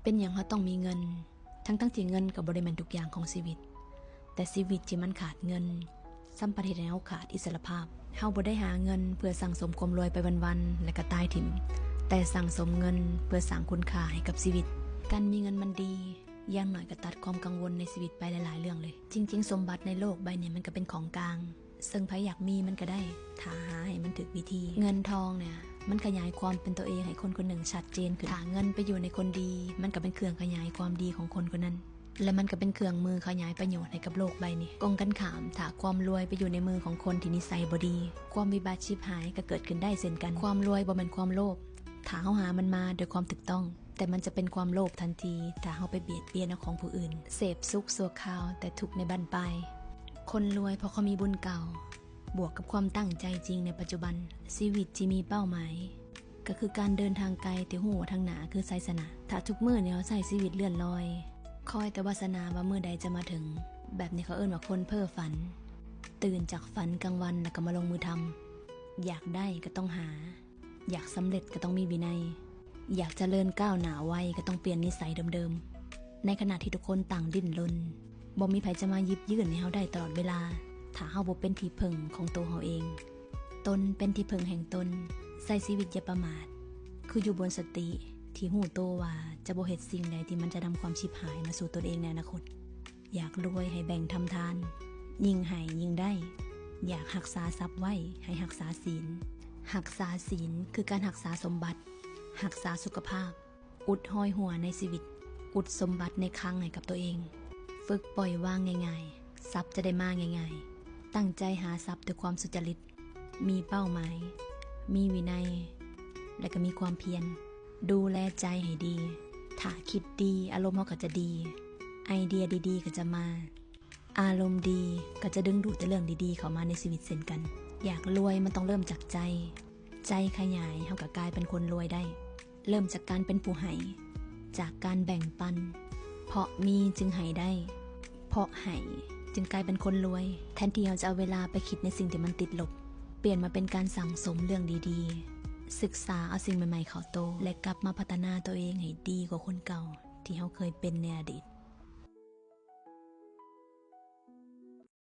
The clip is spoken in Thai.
เป็นอย่างเขาต้องมีเงินทั้งที่เงินกับบริแมนทุกอย่างของชีวิตแต่ชีวิตที่มันขาดเงินสัมปทานให้เฮาขาดอิสรภาพเฮาบ่ได้หาเงินเพื่อสั่งสมความรวยไปวันๆและก็ตายถิ่มแต่สั่งสมเงินเพื่อสร้างคุณค่าให้กับชีวิตการมีเงินมันดีอย่างหน่อยก็ตัดความกังวลในชีวิตไปหลายๆเรื่องเลยจริงๆสมบัติในโลกใบนี้มันก็เป็นของกลางซึ่งใครอยากมีมันก็ได้ถ้าหาให้มันถูกวิธีเงินทองเนี่ยมันขยายความเป็นตัวเองให้คนคนหนึ่งชัดเจนขึ้นถ้าเงินไปอยู่ในคนดีมันก็เป็นเครื่องขยายความดีของคนคนนั้นและมันก็เป็นเครื่องมือขยายประโยชน์ให้กับโลกใบนี้กงกันขามถ้าความรวยไปอยู่ในมือของคนที่นิสัยบ่ดีความวิบัติชิบหายก็เกิดขึ้นได้เช่นกันความรวยบ่แม่นความโลภถ้าเฮาหามันมาโดยความถูกต้องแต่มันจะเป็นความโลภทันทีถ้าเฮาไปเบียดเบียนเอาของผู้อื่นเสพสุขชั่วคราวแต่ทุกข์ในบั้นปลายคนรวยเพราะเขามีบุญเก่าบวกกับความตั้งใจจริงในปัจจุบันชีวิตที่มีเป้าหมายก็คือการเดินทางไกลแต่หัวทางหนาคือไสสนะถ้าทุกมื้อเนี่ยเขาใช้ชีวิตเลื่อนลอยคอยแต่วาสนาว่ามื้อใดจะมาถึงแบบนี้เขาเอิ้นว่าคนเพ้อฝันตื่นจากฝันกลางวันแล้วก็มาลงมือทำอยากได้ก็ต้องหาอยากสำเร็จก็ต้องมีวินัยอยากเจริญก้าวหน้าไวก็ต้องเปลี่ยนนิสัยเดิมๆในขณะที่ทุกคนต่างดิ้นรนบ่มีใครจะมายิบยื่นให้เฮาได้ตลอดเวลาถ้าเฮาบ่เป็นที่พึ่งของตัวเฮาเองตนเป็นที่พึ่งแห่งตนใช้ชีวิตอย่าประมาทคืออยู่บนสติที่หูโตว่าจะบ่เฮ็ดสิ่งใดที่มันจะนำความชิบหายมาสู่ตนเองในอนาคตอยากรวยให้แบ่งทำทานยิ่งให้ยิ่งได้อยากรักษาทรัพย์ไว้ให้รักษาศีลรักษาศีลคือการรักษาสมบัติรักษาสุขภาพอุดห้อยหัวในชีวิตอุดสมบัติในคลังให้กับตัวเองฝึกปล่อยวางง่ายๆทรัพย์จะได้มาง่ายๆตั้งใจหาทรัพย์ด้วยความสุจริตมีเป้าหมายมีวินัยและก็มีความเพียรดูแลใจให้ดีถ้าคิดดีอารมณ์เราก็จะดีไอเดียดีๆก็จะมาอารมณ์ดีก็จะดึงดูดแต่เรื่องดีๆเข้ามาในชีวิตเช่นกันอยากรวยมันต้องเริ่มจากใจขยายเราก็กลายเป็นคนรวยได้เริ่มจากการเป็นผู้ให้จากการแบ่งปันเพราะมีจึงให้ได้เพราะให้จึงกลายเป็นคนรวยแทนที่เราจะเอาเวลาไปคิดในสิ่งที่มันติดลบเปลี่ยนมาเป็นการสั่งสมเรื่องดีๆศึกษาเอาสิ่งใหม่ๆเข้าโตและกลับมาพัฒนาตัวเองให้ดีกว่าคนเก่าที่เราเคยเป็นในอดีต